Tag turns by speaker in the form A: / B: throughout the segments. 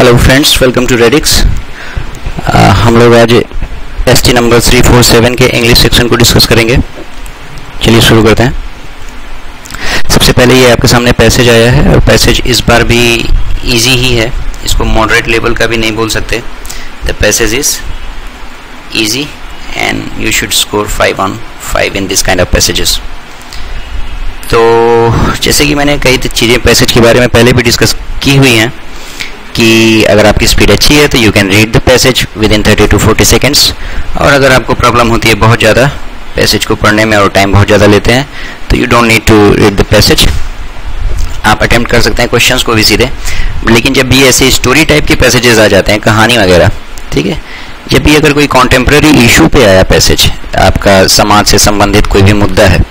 A: Hello friends, welcome to Radix. हम लोग आज एसटी नंबर 347 के इंग्लिश सेक्शन को डिस्कस करेंगे। चलिए शुरू करते हैं। सबसे पहले ये आपके सामने पैसेज आया है और पैसेज इस बार भी इजी ही है, इसको मॉडरेट लेवल का भी नहीं बोल सकते। The passage is easy and you should score 5 on 5 in this kind of passages. तो जैसे कि मैंने कई चीज़ें पैसेज के बारे में पहले भी डिस्कस की हुई हैं कि अगर आपकी स्पीड अच्छी है तो you can read the passage with in 30 to 40 seconds, और अगर आपको प्रॉब्लम होती है बहुत ज़्यादा पैसेज को पढ़ने में और टाइम बहुत ज़्यादा लेते हैं तो you don't need to read the passage. आप अटेम्प्ट कर सकते हैं क्वेश्चंस को भी सीधे, लेकिन जब भी ऐसे स्टोरी टाइप के पैसेजेस आ जाते हैं, कहानी वगैरह, ठीक है, जब भी अगर कोई कॉन्टेम्प्रेरी इशू पे आया पैसेज, आपका समाज से संबंधित कोई भी मुद्दा है,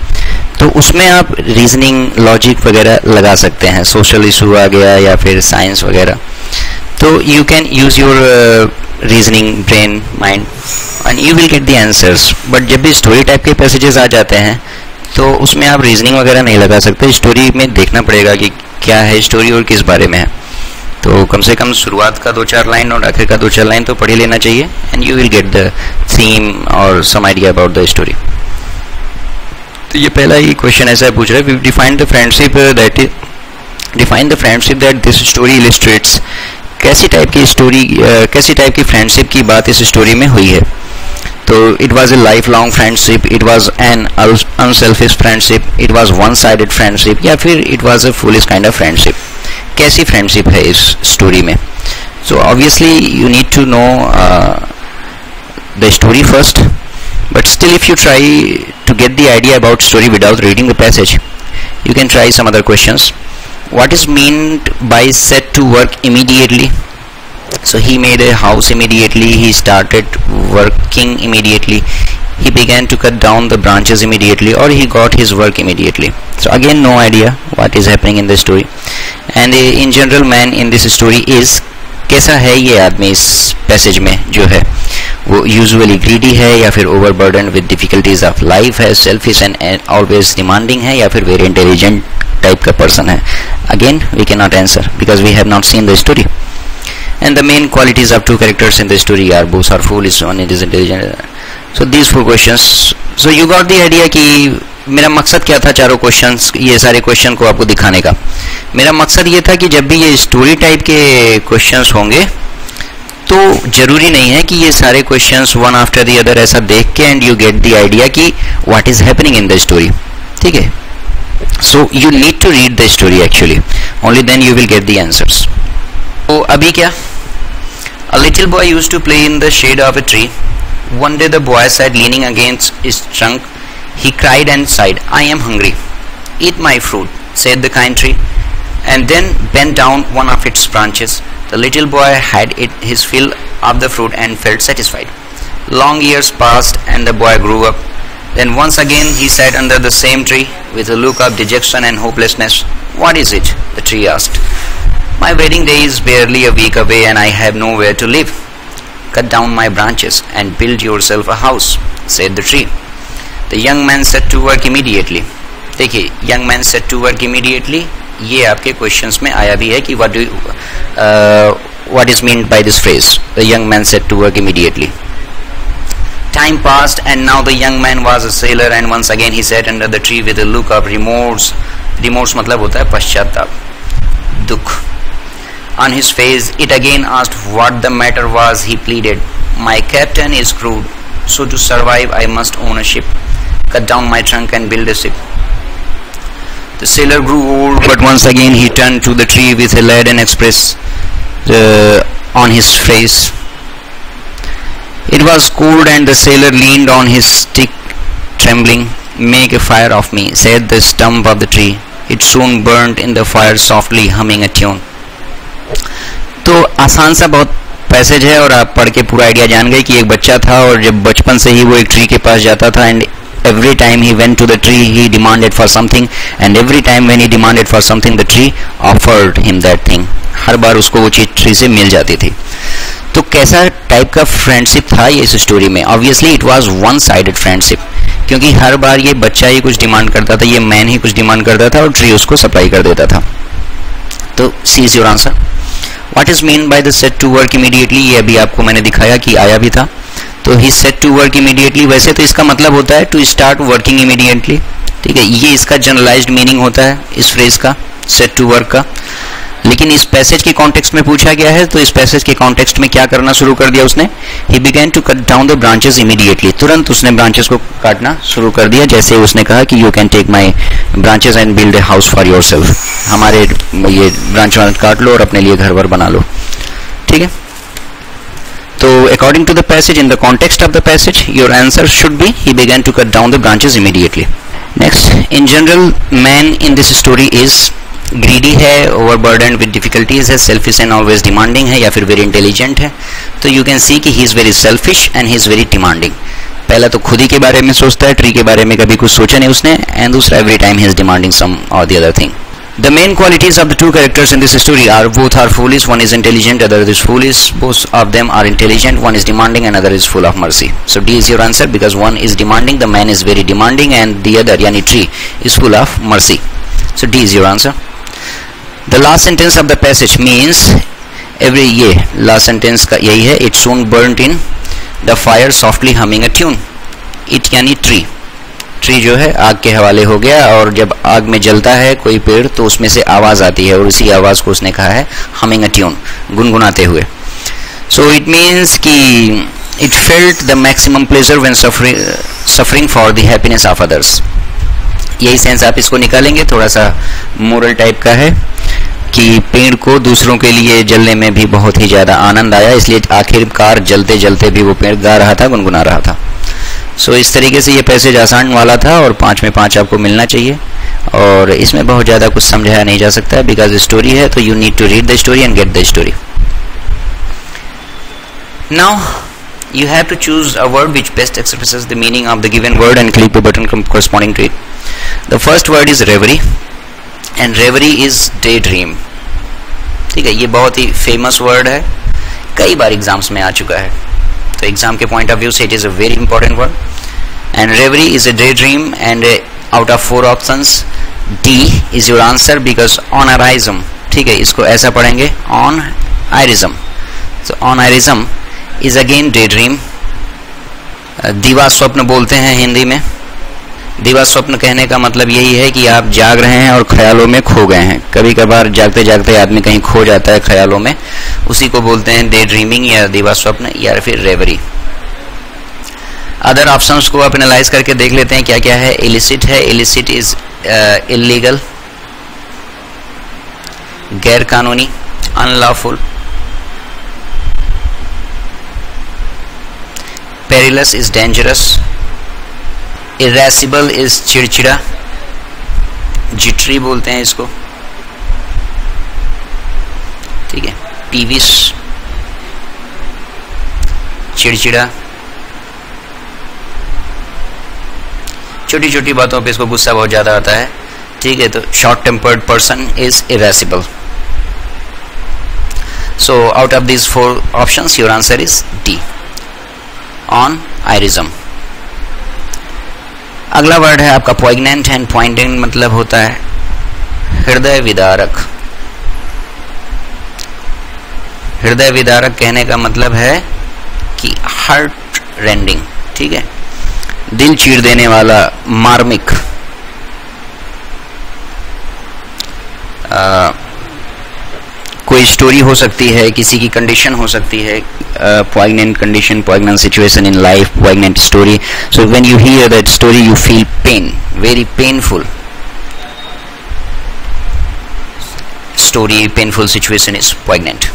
A: तो उसमें आप रीजनिंग लॉजिक वगैरह लगा सकते हैं। सोशल इशू आ गया या फिर साइंस वगैरह, तो you can use your reasoning brain mind and you will get the answers. But जब भी स्टोरी टाइप के पैसेजेस आ जाते हैं तो उसमें आप रीजनिंग वगैरह नहीं लगा सकते। स्टोरी में देखना पड़ेगा कि क्या है स्टोरी और किस बारे में है। तो कम से कम शुरुआत का 2-4 लाइन और आखिर का 2-4 लाइन तो पढ़ ही लेना चाहिए and you will get the theme और some idea about the story. तो ये पहला ही क्वेश्चन ऐसा पूछ रहा है, define the friendship that this story illustrates. कैसी टाइप की फ्रेंडशिप की बात इस स्टोरी में हुई है। तो it was a life long friendship, it was an unselfish friendship, it was one sided friendship, या फिर it was a foolish kind of friendship. कैसी फ्रेंडशिप है इस स्टोरी में। So obviously you need to know the story first, but still if you try to get the idea about story without reading the passage, you can try some other questions. What is meant by set to work immediately? So he made a house immediately, he started working immediately, he began to cut down the branches immediately, or he got his work immediately. So again no idea what is happening in the story. And in general man in this story is, कैसा है ये आदमी इस passage में जो है, वो usually greedy है या फिर overburden with difficulties of life है, सेल्फिश एंड ऑलवेज डिमांडिंग है, या फिर वेरी इंटेलिजेंट टाइप का पर्सन है। Again we can not answer because we have not seen the story. And the main qualities of 2 characters in the story are both are foolish, one is intelligent. So these 4 questions, so you got the idea कि मेरा मकसद क्या था चारों questions, ये सारे question को आपको दिखाने का। मेरा मकसद ये था कि जब भी ये स्टोरी टाइप के क्वेश्चंस होंगे तो जरूरी नहीं है कि ये सारे questions one after the other ऐसा देख के and you get the idea कि what is happening in the story, ठीक है। So you need to read the story actually, only then you will get the answers. तो अभी क्या, a little boy used to play in the shade of a tree. One day the boy sat leaning against his trunk, he cried and sighed, I am hungry. Eat my fruit, said the kind tree, and then bent down one of its branches. The little boy had his fill of the fruit and felt satisfied. Long years passed and the boy grew up. Then once again he sat under the same tree with a look of dejection and hopelessness. What is it? The tree asked. My wedding day is barely a week away and I have nowhere to live. Cut down my branches and build yourself a house, said the tree. The young man set to work immediately. देखिए, young man set to work immediately, ये आपके questions में आया भी है कि what is meant by this phrase, the young man set to work immediately. Time passed and now the young man was a sailor and once again he sat under the tree with a look of remorse. Remorse मतलब होता है पश्चाताप, दुख. On his face it again asked what the matter was. He pleaded, my captain is crude, so to survive I must own a ship. Cut down my trunk and build a ship. The sailor grew old, but once again he turned to the tree with a leaden expression on his face. It was cold and the sailor leaned on his stick, trembling. Make a fire of me, said the stump of the tree. It soon burnt in the fire, softly humming a tune. तो आसान सा बहुत passage है और आप पढ़ के पूरा आइडिया जान गए कि एक बच्चा था और जब बचपन से ही वो एक ट्री के पास जाता था and every time he went to the tree he demanded for something and every time when he demanded for something the tree offered him that thing. हर बार उसको वो चीज ट्री से मिल जाती थी। तो कैसा टाइप का फ्रेंडशिप था ये इस स्टोरी में। Obviously it was one sided friendship, क्योंकि हर बार ये बच्चा ही कुछ डिमांड करता था, ये मैन ही कुछ डिमांड करता था और ट्री उसको सप्लाई कर देता था। तो C is your answer. What is mean by the set to work immediately, ये अभी आपको मैंने दिखाया कि आया भी था। तो ही सेट टू वर्क इमीडिएटली, वैसे तो इसका मतलब होता है टू स्टार्ट वर्किंग इमीडिएटली, ठीक है, ये इसका जनरलाइज्ड मीनिंग होता है इस फ्रेज का, सेट टू वर्क का। लेकिन इस पैसेज के कॉन्टेक्स्ट में पूछा गया है, तो इस पैसेज के कॉन्टेक्स्ट में क्या करना शुरू कर दिया उसने, he began to cut down the branches immediately, तुरंत उसने ब्रांचेस को काटना शुरू कर दिया। जैसे उसने कहा कि you can take my branches and build a house for yourself, हमारे ये ब्रांच काट लो और अपने लिए घर वर बना लो, ठीक है। तो according to the passage, in the context of the passage, your answer should be he began to cut down the branches immediately. Next, in general man in this story is greedy है, overburden with difficulties है, selfish and always demanding है, या फिर very intelligent है। तो you can see कि ही is very selfish and he is very demanding. पहला तो खुद ही के बारे में सोचता है, ट्री के बारे में कभी कुछ सोचा नहीं उसने, एंड दूसरा every time he is demanding some और the other thing. The main qualities of the two characters in this story are both are foolish, one is intelligent, other is foolish. Both of them are intelligent, one is demanding and other is full of mercy. So D is your answer because one is demanding, the man is very demanding, and the other yani tree is full of mercy. So D is your answer. The last sentence of the passage means every ये last sentence का यही है, it soon burnt in the fire softly humming a tune. It यानी tree, tree जो है आग के हवाले हो गया, और जब आग में जलता है कोई पेड़ तो उसमें से आवाज आती है, और उसी आवाज को उसने कहा है हमिंग अ ट्यून, गुनगुनाते हुए। सो इट मीन्स कि it felt the maximum pleasure when suffering for the happiness of others. यही सेंस आप इसको निकालेंगे, थोड़ा सा मोरल टाइप का है कि पेड़ को दूसरों के लिए जलने में भी बहुत ही ज्यादा आनंद आया, इसलिए आखिरकार जलते जलते भी वो पेड़ गा रहा था, गुनगुना रहा था। सो इस तरीके से ये पैसेज आसान वाला था, और 5 में 5 आपको मिलना चाहिए, और इसमें बहुत ज़्यादा कुछ समझाया नहीं जा सकता बिकॉज स्टोरी है, तो you need to read the story and get the story. Now you have to choose a word which best expresses the meaning of the given word and click the button corresponding to it. The first word is reverie and reverie is daydream. ठीक है, ये बहुत ही famous word है, कई बार exams में आ चुका है, तो एग्जाम के पॉइंट ऑफ व्यू से it is a very important word. And reverie is a day dream, and out of 4 options D is your answer because oneirism, ठीक है, इसको ऐसा पढ़ेंगे ऑन आयरिज्म। तो oneirism is again day dream. दिवा स्वप्न बोलते हैं हिंदी में। दिवा स्वप्न कहने का मतलब यही है कि आप जाग रहे हैं और ख्यालों में खो गए हैं। कभी कभार जागते जागते आदमी कहीं खो जाता है ख्यालों में, उसी को बोलते हैं डे ड्रीमिंग या दिवा स्वप्न या फिर रेवरी। अदर ऑप्शंस को आप एनालाइज करके देख लेते हैं क्या क्या है। इलिसिट है, इलिसिट इज इलीगल, गैर कानूनी, unlawful. Perilous is dangerous, इरेसिबल is चिड़चिड़ा, जिटरी बोलते हैं इसको, ठीक है, पीविश चिड़चिड़ा, छोटी छोटी बातों पे इसको गुस्सा बहुत ज्यादा आता है, ठीक है। तो short tempered person is irascible. So out of this 4 options your answer is D oneirism. अगला वर्ड है आपका पॉइग्नेंट, एंड पॉइग्नेंट मतलब होता है हृदय विदारक। हृदय विदारक कहने का मतलब है कि हार्ट रेंडिंग, ठीक है, दिल चीर देने वाला, मार्मिक। कोई स्टोरी हो सकती है, किसी की कंडीशन हो सकती है, poignant condition, poignant situation in life, poignant story. So when you hear that story you feel pain, very painful story, painful situation is poignant.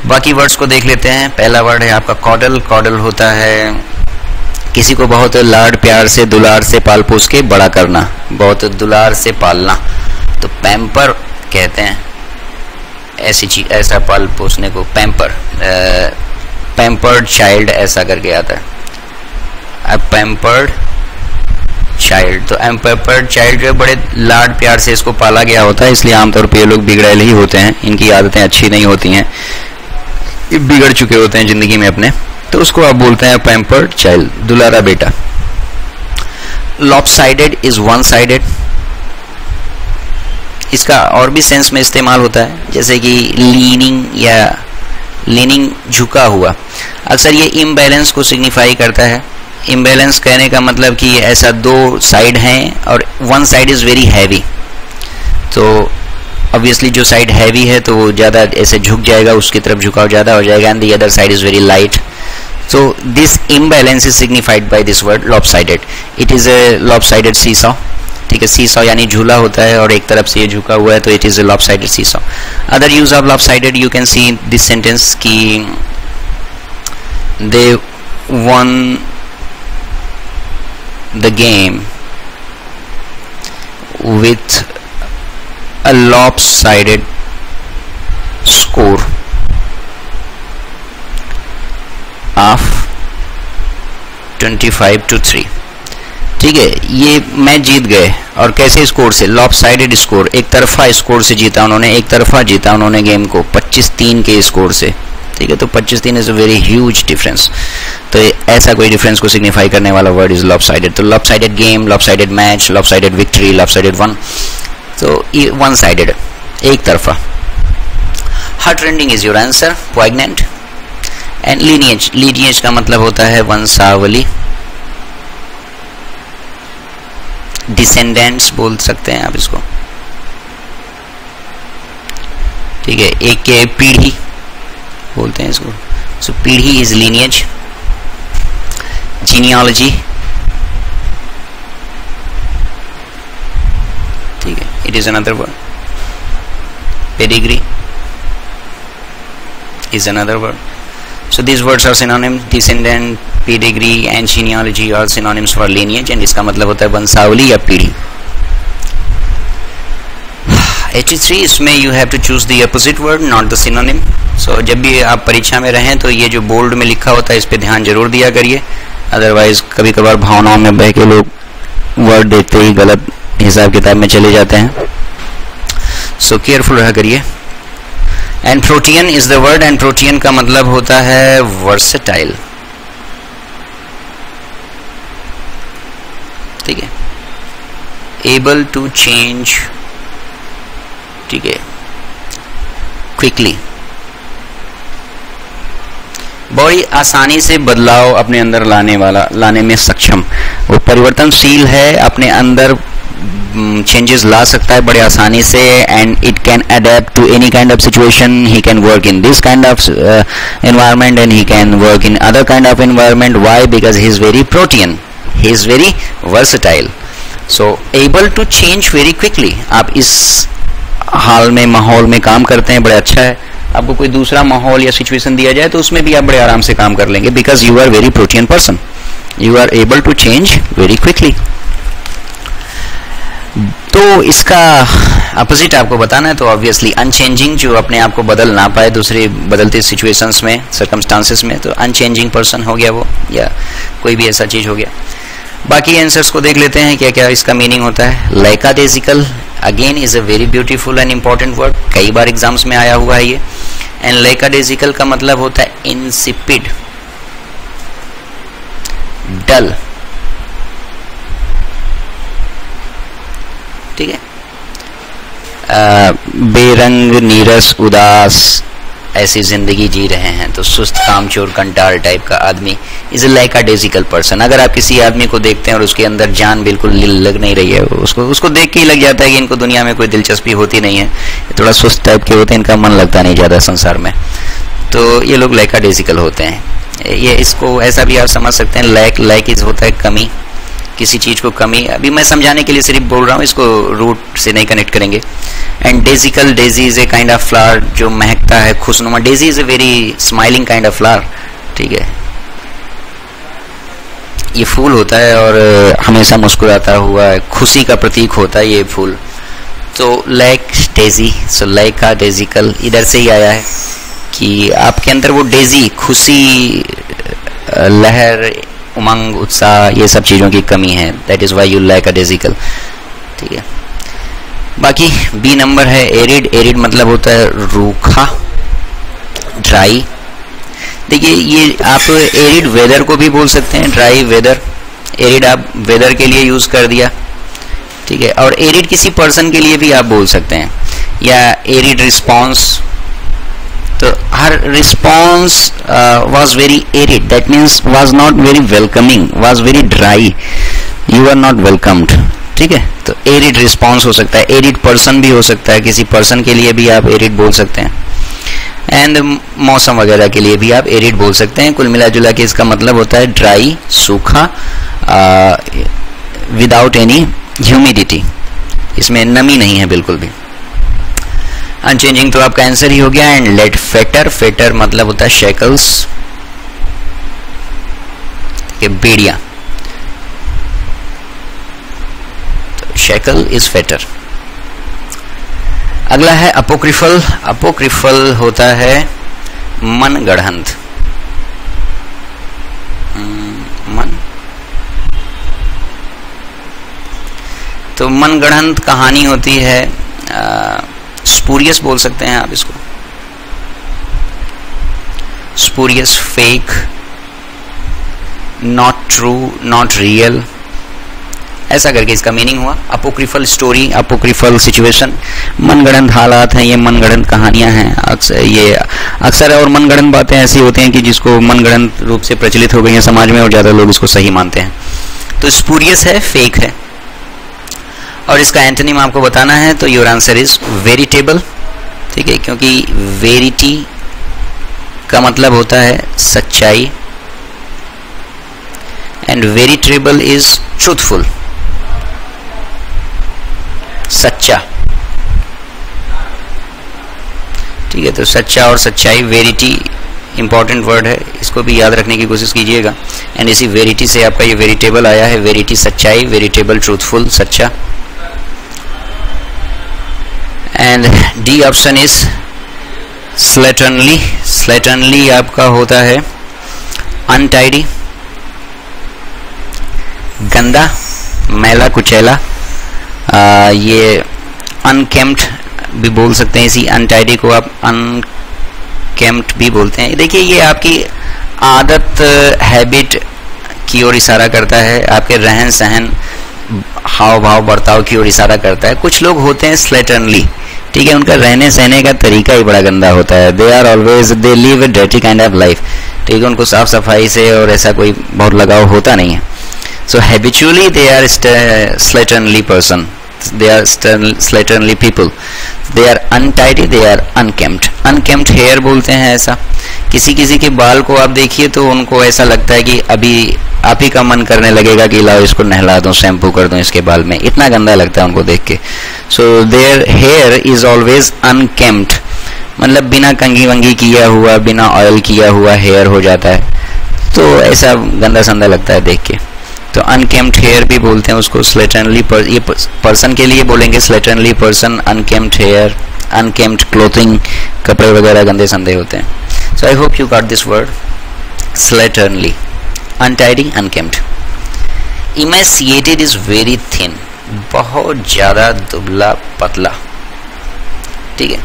A: बाकी वर्ड्स को देख लेते हैं। पहला वर्ड है आपका कॉडल। कॉडल होता है किसी को बहुत लाड प्यार से दुलार से पाल पोस के बड़ा करना, बहुत दुलार से पालना, तो पैम्पर कहते हैं ऐसी चीज, ऐसा पाल पोसने को पैम्पर। पैम्पर्ड चाइल्ड ऐसा करके आता है, पैम्पर्ड चाइल्ड। तो पैम्पर्ड चाइल्ड जो बड़े लाड प्यार से इसको पाला गया होता है, इसलिए आमतौर पर ये लोग बिगड़ेल ही होते हैं, इनकी आदतें अच्छी नहीं होती हैं, ये बिगड़ चुके होते हैं जिंदगी में अपने, तो उसको आप बोलते हैं पैम्पर्ड चाइल्ड, दुलारा बेटा। लॉपसाइडेड इज वन साइडेड, इसका और भी सेंस में इस्तेमाल होता है, जैसे कि लीनिंग या लीनिंग झुका हुआ। अक्सर ये इम्बैलेंस को सिग्निफाई करता है। इम्बैलेंस कहने का मतलब कि ऐसा दो साइड हैं और one side is very heavy, तो ऑब्वियसली जो साइड हैवी है तो वो ज़्यादा ऐसे झुक जाएगा, उसकी तरफ झुकाव ज़्यादा हो जाएगा, and the other side is very light. So this imbalance is signified by this word lopsided. It is a lopsided seesaw. ठीक है, सीसॉ यानी झूला होता है और एक तरफ से ये झुका हुआ है, तो it is a lopsided seesaw. Other use of lopsided you can see this sentence कि दे one the game with a lopsided score of 25-3। ठीक है, ये मैच जीत गए और कैसे स्कोर से? लॉपसाइडेड स्कोर, एक तरफा स्कोर से जीता उन्होंने, एक तरफा जीता उन्होंने गेम को 25-3 के स्कोर से। ठीक है, तो 25-3 is a very huge difference. तो ऐसा कोई डिफरेंस को सिग्निफाई करने वाला वर्ड इज लॉपसाइडेड। तो lopsided game, lopsided match, lopsided victory, lopsided one, तो वन साइडेड, एक तरफा। Heart rending is your answer, पोइग्नेंट। And lineage, lineage का मतलब होता है वंशावली, डिसेंडेंट्स बोल सकते हैं आप इसको। ठीक है, एक के पीढ़ी बोलते हैं इसको। सो पीढ़ी इज लीनिएज। जीनियोलॉजी, ठीक है, it is another word. Pedigree is another word. So these words are synonyms. Descendant, pedigree and genealogy are synonyms for lineage, and इसका मतलब होता है वंशावली या पीढ़ी। 83 इसमें you have to choose the opposite word, not the synonym. So जब भी आप परीक्षा में रहें तो ये जो बोल्ड में लिखा होता है इस पे ध्यान जरूर दिया करिए, अदरवाइज कभी कभार भावनाओं में बह के लोग वर्ड देखते ही गलत हिसाब किताब में चले जाते हैं। सो केयरफुल रहा करिए। And protean is the word, and protean का मतलब होता है वर्सेटाइल। ठीक है, एबल टू चेंज, ठीक है, क्विकली, बड़ी आसानी से बदलाव अपने अंदर लाने में सक्षम। वो परिवर्तनशील है, अपने अंदर चेंजेस ला सकता है बड़े आसानी से, and it can adapt to any kind of situation. He can work in this kind of environment and he can work in other kind of environment. Why? Because he is very protean, he is very versatile. So able to change very quickly. आप इस हाल में, माहौल में काम करते हैं, बड़ा अच्छा है। आपको कोई दूसरा माहौल या सिचुएशन दिया जाए तो उसमें भी आप बड़े आराम से काम कर लेंगे, because you are very protean person, you are able to change very quickly. तो इसका अपोजिट आपको बताना है तो ऑब्वियसली अनचेंजिंग, जो अपने आप को बदल ना पाए दूसरी बदलती सिचुएशंस में, सर्कमस्टांसेस में, तो अनचेंजिंग पर्सन हो गया वो, या कोई भी ऐसा चीज हो गया। बाकी आंसर्स को देख लेते हैं क्या क्या इसका मीनिंग होता है। Lackadaisical again is a very beautiful and important word, कई बार एग्जाम्स में आया हुआ है ये। एंड लाइकाडेजिकल का मतलब होता है इंसिपिड, डल। ठीक है, बेरंग, नीरस, उदास ऐसी जिंदगी जी रहे हैं, तो सुस्त, कामचोर, कंटाल टाइप का आदमी इज ए लाइकाडेजिकल पर्सन। अगर आप किसी आदमी को देखते हैं और उसके अंदर जान बिल्कुल लग नहीं रही है, उसको देख के ही लग जाता है कि इनको दुनिया में कोई दिलचस्पी होती नहीं है, थोड़ा सुस्त टाइप के होते हैं, इनका मन लगता नहीं ज़्यादा संसार में, तो ये लोग लाइकाडेजिकल होते हैं। ये इसको ऐसा भी आप समझ सकते हैं, लाइक इज होता है कमी, किसी चीज को कमी। अभी मैं समझाने के लिए सिर्फ बोल रहा हूँ, इसको रूट से नहीं कनेक्ट करेंगे। And daisical, daisy is a kind of flower जो महकता है, खुशनुमा। Daisy is a very smiling kind of flower. ठीक है, ये फूल होता है और हमेशा मुस्कुराता हुआ खुशी का प्रतीक होता है ये फूल। तो लाइक डेजी, सो लाइक का डेजिकल इधर से ही आया है कि आपके अंदर वो डेजी, खुशी, लहर, उमंग, उत्साह, ये सब चीज़ों की कमी है। That is why you lackadaisical. ठीक है, बाकी बी नंबर है एरिड। एरिड मतलब होता है रूखा, ड्राई। देखिए, ये आप एरिड वेदर को भी बोल सकते हैं, ड्राई वेदर। एरिड आप वेदर के लिए यूज़ कर दिया, ठीक है। और एरिड किसी पर्सन के लिए भी आप बोल सकते हैं, या एरिड रिस्पॉन्स। तो हर response was very arid, that means was not very welcoming, was very dry, you are not welcomed, ठीक है। तो एरिड रिस्पॉन्स हो सकता है, एरिड पर्सन भी हो सकता है, किसी पर्सन के लिए भी आप एरिड बोल सकते हैं, एंड मौसम वगैरह के लिए भी आप एरिड बोल सकते हैं। कुल मिला जुला के इसका मतलब होता है ड्राई, सूखा, विदाउट एनी ह्यूमिडिटी, इसमें नमी नहीं है बिल्कुल भी। अनचेंजिंग तो आपका आंसर ही हो गया। एंड लेट फेटर, फेटर मतलब होता है शेकल्स, बेड़िया, तो शेकल इज फेटर। अगला है अपोक्रिफल। अपोक्रिफल होता है मनगढ़ंत, मन, तो मनगढ़ंत कहानी होती है, स्पूरियस बोल सकते हैं आप इसको, spurious, fake, not true, not real, ऐसा करके इसका मीनिंग हुआ। अपोक्रिफल स्टोरी, अपोक्रिफल सिचुएशन, मनगढ़ंत हालात हैं, ये मनगढ़ंत कहानियां हैं। अक्सर और मनगढ़ंत बातें ऐसी होती हैं कि जिसको मनगढ़ंत रूप से प्रचलित हो गई हैं समाज में और ज़्यादा लोग इसको सही मानते हैं। तो स्पूरियस है, फेक है। और इसका एंटोनिम आपको बताना है, तो योर आंसर इज वेरिटेबल, ठीक है, क्योंकि वेरिटी का मतलब होता है सच्चाई, एंड वेरिटेबल इज ट्रूथफुल, सच्चा, ठीक है। तो सच्चा और सच्चाई, वेरिटी इंपॉर्टेंट वर्ड है, इसको भी याद रखने की कोशिश कीजिएगा। एंड इसी वेरिटी से आपका ये वेरिटेबल आया है, वेरिटी सच्चाई, वेरिटेबल ट्रूथफुल, सच्चा। And D option is slatternly. Slatternly आपका होता है अनटाइडी, गंदा, मैला कुचैला, ये अनकेम्प्ड भी बोल सकते हैं, इसी अनटाइडी को आप अनकेम्प्ड भी बोलते हैं। देखिए ये आपकी आदत, हैबिट की ओर इशारा करता है, आपके रहन सहन, हाव भाव, बर्ताव की ओर इशारा करता है। कुछ लोग होते हैं स्लेटर्नली, ठीक है, उनका रहने सहने का तरीका ही बड़ा गंदा होता है। They are always, they live a dirty kind of life, ठीक है, उनको साफ सफाई से और ऐसा कोई बहुत लगाव होता नहीं है। So habitually they are slatternly person, they are slatternly people, they are untidy, they are unkempt. Unkempt hair बोलते हैं ऐसा। किसी किसी के बाल को आप देखिए तो उनको ऐसा लगता है कि अभी आप ही का मन करने लगेगा कि लाओ इसको नहला दूं, शैम्पू कर दूं इसके बाल में, इतना गंदा लगता है उनको देख के। So their hair is always unkempt, मतलब बिना कंघी वंगी किया हुआ, बिना ऑयल किया हुआ हेयर हो जाता है, तो ऐसा गंदा संदा लगता है देख के। तो अनकेम्प्ड हेयर भी बोलते हैं उसको। स्लेटर्नली ये पर्सन के लिए बोलेंगे, slatternly person, unkempt hair, unkempt clothing, कपड़े वगैरह गंदे संदे होते हैं। So I hope you got this word, slatternly, untidy, unkempt. Emaciated is very thin, बहुत ज्यादा दुबला पतला, ठीक है।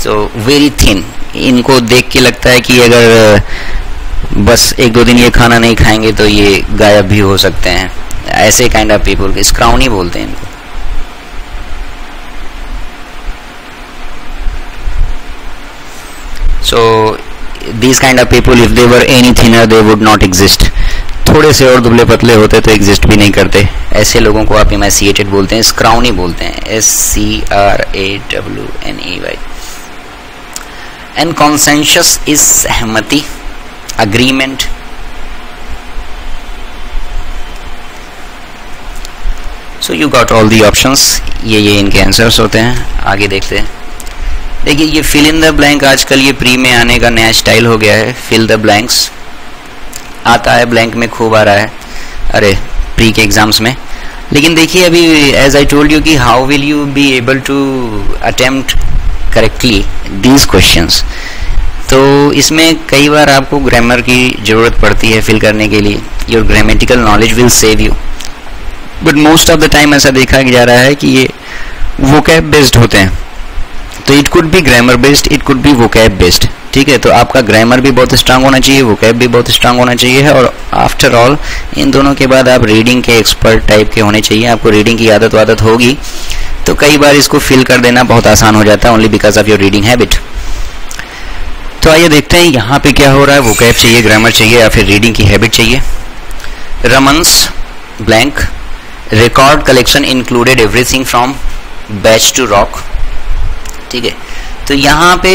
A: सो वेरी थिन, इनको देख के लगता है कि अगर बस एक दो दिन ये खाना नहीं खाएंगे तो ये गायब भी हो सकते हैं, ऐसे काइंड ऑफ पीपल, स्क्राउनी बोलते हैं इनको। सो these kind of people, if they were any thinner they would not exist, थोड़े से और दुबले पतले होते तो एग्जिस्ट भी नहीं करते, ऐसे लोगों को आप इमेसिएटेड बोलते हैं, स्क्राउनी बोलते हैं, SCRAWNEY। एंड कॉन्सेंशस इज सहमति, agreement. So you got all the options, ये इनके आंसर्स होते हैं। आगे देखते हैं। देखिए ये फिल इन द ब्लैंक, आजकल ये प्री में आने का नया स्टाइल हो गया है। फिल द ब्लैंक्स आता है, ब्लैंक में खूब आ रहा है, अरे प्री के एग्जाम्स में। लेकिन देखिए अभी एज आई टोल्ड यू कि how will you be able to attempt correctly these questions, तो इसमें कई बार आपको ग्रामर की ज़रूरत पड़ती है फिल करने के लिए। Your grammatical knowledge will save you, but most of the time ऐसा देखा जा रहा है कि ये वोकैब बेस्ड होते हैं। तो it could be grammar based, it could be vocab based, ठीक है। तो आपका ग्रामर भी बहुत स्ट्रांग होना चाहिए, वोकैब भी बहुत स्ट्रांग होना चाहिए है, और आफ्टर ऑल इन दोनों के बाद आप रीडिंग के एक्सपर्ट टाइप के होने चाहिए। आपको रीडिंग की आदत होगी तो कई बार इसको फिल कर देना बहुत आसान हो जाता है, only because of your reading habit. तो आइए देखते हैं यहाँ पे क्या हो रहा है। वोकैब चाहिए, ग्रामर चाहिए, या फिर रीडिंग की हैबिट चाहिए। Ramon's blank record collection included everything from Bach to rock. ठीक है, तो यहाँ पे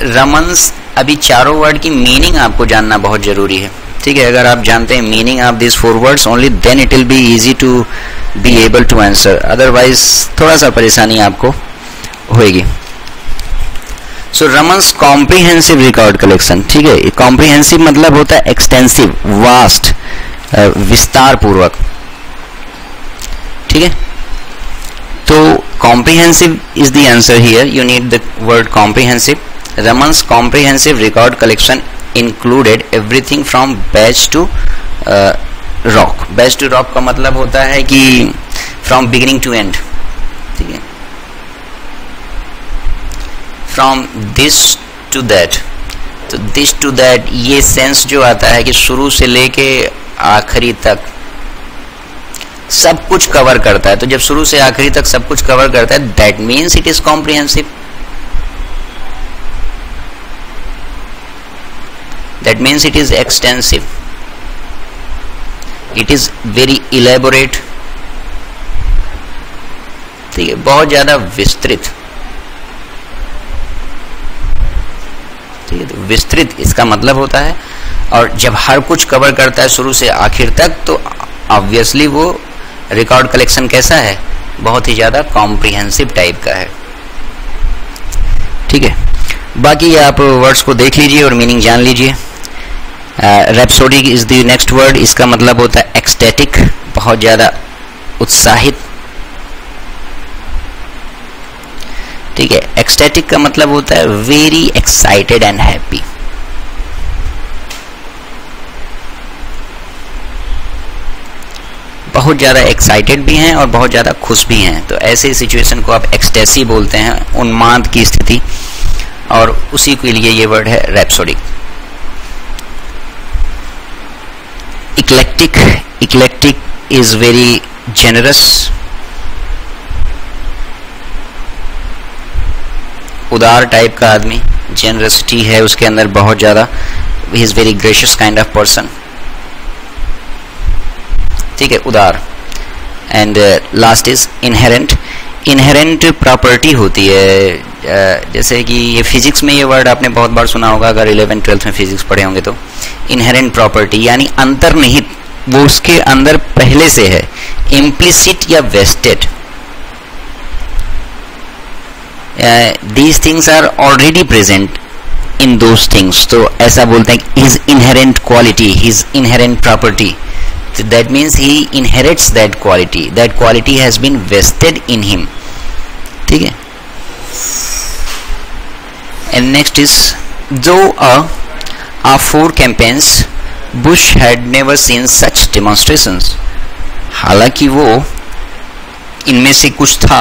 A: रमन्स, अभी चारों वर्ड की मीनिंग आपको जानना बहुत जरूरी है। ठीक है, अगर आप जानते हैं meaning of this 4 words only, then it will be easy to be able to answer, otherwise थोड़ा सा परेशानी आपको होगी। So Raman's comprehensive record collection. ठीक है, कॉम्प्रिहेंसिव मतलब होता है एक्सटेंसिव, वास्ट, विस्तार पूर्वक। ठीक है, तो comprehensive is the answer here, you need the word comprehensive. Ramon's comprehensive record collection included everything from Bach to rock. Bach to rock का मतलब होता है कि फ्रॉम बिगिनिंग टू एंड। ठीक है, फ्रॉम दिस टू दैट, तो this to that ये sense जो आता है कि शुरू से लेके आखिरी तक सब कुछ कवर करता है। तो जब शुरू से आखिरी तक सब कुछ कवर करता है, that means it is comprehensive, that means it is extensive, it is very elaborate. ठीक है, बहुत ज्यादा विस्तृत। ठीक है, तो विस्तृत इसका मतलब होता है, और जब हर कुछ कवर करता है शुरू से आखिर तक, तो ऑब्वियसली वो रिकॉर्ड कलेक्शन कैसा है, बहुत ही ज्यादा कॉम्प्रिहेंसिव टाइप का है। ठीक है, बाकी आप वर्ड्स को देख लीजिए और मीनिंग जान लीजिए। Rhapsody is the next word, इसका मतलब होता है एक्सटेटिक, बहुत ज्यादा उत्साहित। ठीक है, एक्सटेटिक का मतलब होता है वेरी एक्साइटेड एंड हैप्पी। बहुत ज़्यादा एक्साइटेड भी हैं और बहुत ज़्यादा खुश भी हैं, तो ऐसे सिचुएशन को आप एक्सटेसी बोलते हैं, उन्माद की स्थिति, और उसी के लिए ये वर्ड है rhapsodic. Eclectic, eclectic is very generous, उदार टाइप का आदमी, जेनरसिटी है उसके अंदर बहुत ज़्यादा, he is very gracious kind of person. ठीक है, उदार। And last is inherent. Inherent property होती है, जैसे कि ये फिजिक्स में ये वर्ड आपने बहुत बार सुना होगा, अगर 11th-12th में फिजिक्स पढ़े होंगे तो। इनहेरेंट प्रॉपर्टी यानी अंतर्निहित, वो उसके अंदर पहले से है। इम्प्लिसिट या vested, these things are already present in those things, तो ऐसा बोलते हैं his inherent quality, his inherent property. So that means he inherits that quality. That quality has been vested in him. ठीक है? And next is, though of 4 campaigns, Bush had never seen such demonstrations. हालांकि वो इनमें से कुछ था,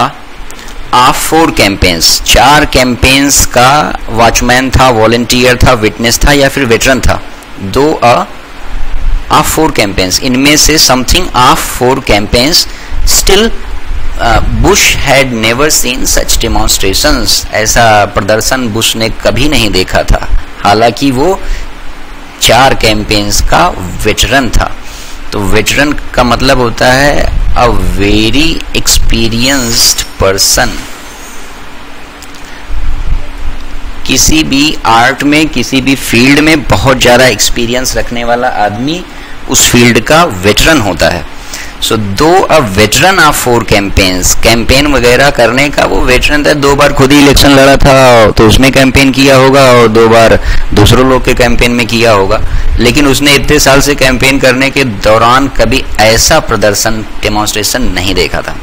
A: of 4 campaigns, 4 campaigns का watchman था, वॉलंटियर था, विटनेस था या फिर वेटरन था। though of 4 campaigns, इनमें से something of 4 campaigns, still Bush had never seen such demonstrations. ऐसा प्रदर्शन बुश ने कभी नहीं देखा था, हालांकि वो 4 कैंपेन्स का वेटरन था। तो वेटरन का मतलब होता है अ वेरी एक्सपीरियंस्ड पर्सन। किसी भी आर्ट में, किसी भी फील्ड में बहुत ज़्यादा एक्सपीरियंस रखने वाला आदमी उस फील्ड का वेटरन होता है। सो दो a veteran of 4 campaigns, campaign वगैरह करने का वो वेटरन था। 2 बार खुद ही इलेक्शन लड़ा था तो उसमें कैंपेन किया होगा, और 2 बार दूसरों लोग के कैंपेन में किया होगा, लेकिन उसने इतने साल से कैंपेन करने के दौरान कभी ऐसा प्रदर्शन, डेमोन्स्ट्रेशन नहीं देखा था।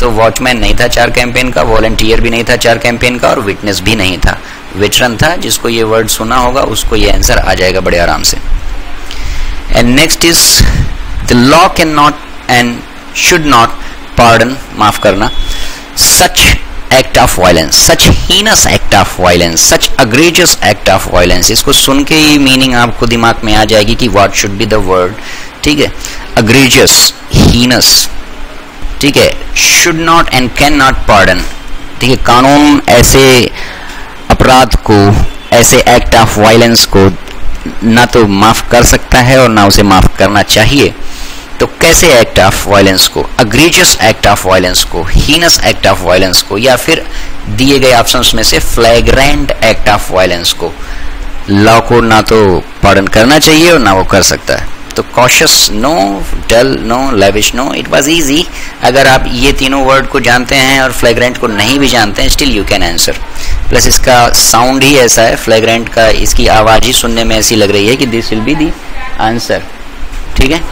A: तो वॉचमैन नहीं था 4 कैंपेन का, वॉलंटियर भी नहीं था 4 कैंपेन का, और विटनेस भी नहीं था, वेटरन था। जिसको ये वर्ड सुना होगा उसको ये आंसर आ जाएगा बड़े आराम से। And next is the law can not and should not pardon, माफ करना। such act of violence, such heinous act of violence, such egregious act of violence। इसको सुन के ही मीनिंग आपको दिमाग में आ जाएगी कि what should be the word, ठीक है। egregious, heinous, ठीक है। should not and cannot pardon, ठीक है। कानून ऐसे अपराध को, ऐसे एक्ट ऑफ वायलेंस को ना तो माफ कर सकता है और ना उसे माफ करना चाहिए। तो कैसे एक्ट ऑफ वायलेंस को, अग्रीजियस एक्ट ऑफ वायलेंस को, हीनस एक्ट ऑफ वायलेंस को, या फिर दिए गए ऑप्शंस में से फ्लैग्रेंट एक्ट ऑफ वायलेंस को लॉ को ना तो पार्डन करना चाहिए और ना वो कर सकता है। तो cautious no, dull no, lavish no. It was easy. अगर आप ये तीनों वर्ड को जानते हैं और फ्लैग्रेंट को नहीं भी जानते हैं, still you can answer. Plus इसका साउंड ही ऐसा है, फ्लैग्रेंट का, इसकी आवाज ही सुनने में ऐसी लग रही है कि this will be the answer, ठीक है।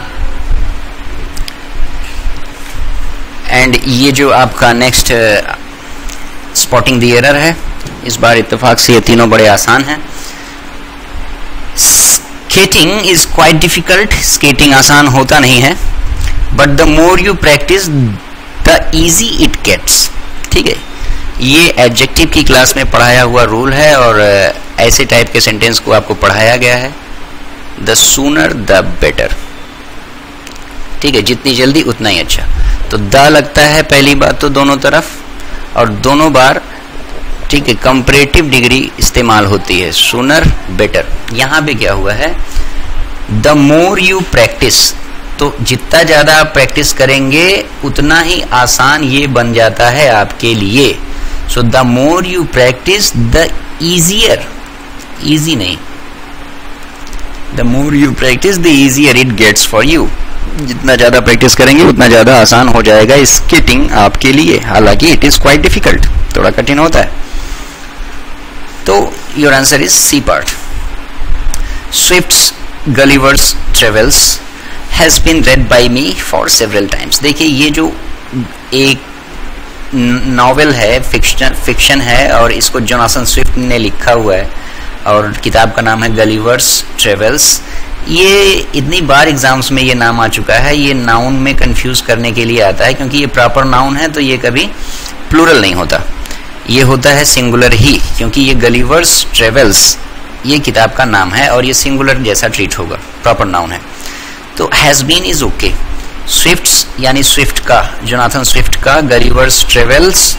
A: एंड ये जो आपका नेक्स्ट स्पॉटिंग द एरर है, इस बार इत्तेफाक से ये तीनों बड़े आसान हैं। Skating is quite difficult, skating आसान होता नहीं है। But the more you practice the easy it gets, ठीक है। ये एडजेक्टिव की क्लास में पढ़ाया हुआ रूल है और ऐसे टाइप के सेंटेंस को आपको पढ़ाया गया है। द सूनर द बेटर, ठीक है। जितनी जल्दी उतना ही अच्छा। तो द लगता है पहली बात तो दोनों तरफ, और दोनों बार, ठीक है, कंपैरेटिव डिग्री इस्तेमाल होती है, सूनर बेटर। यहां पे क्या हुआ है, द मोर यू प्रैक्टिस, तो जितना ज्यादा आप प्रैक्टिस करेंगे उतना ही आसान ये बन जाता है आपके लिए। So the more you practice the easier, easy नहीं, the more you practice the easier it gets for you. जितना ज्यादा प्रैक्टिस करेंगे उतना ज्यादा आसान हो जाएगा स्केटिंग आपके लिए। हालांकि इट इज क्वाइट डिफिकल्ट, थोड़ा कठिन होता है। तो your answer is C part. Swift's Gulliver's Travels has been read by me for several times. देखिए ये जो एक नॉवेल है, फिक्शन है, और इसको जोनाथन स्विफ्ट ने लिखा हुआ है और किताब का नाम है गलिवर्स ट्रेवल्स। ये इतनी बार एग्जाम्स में ये नाम आ चुका है, ये नाउन में कंफ्यूज करने के लिए आता है, क्योंकि ये प्रॉपर नाउन है तो ये कभी प्लूरल नहीं होता, ये होता है सिंगुलर ही, क्योंकि ये गलिवर्स ट्रेवल्स ये किताब का नाम है और ये सिंगुलर जैसा ट्रीट होगा, प्रॉपर नाउन है। तो has been is okay. Swift's यानी स्विफ्ट का, जोनाथन स्विफ्ट का Gulliver's Travels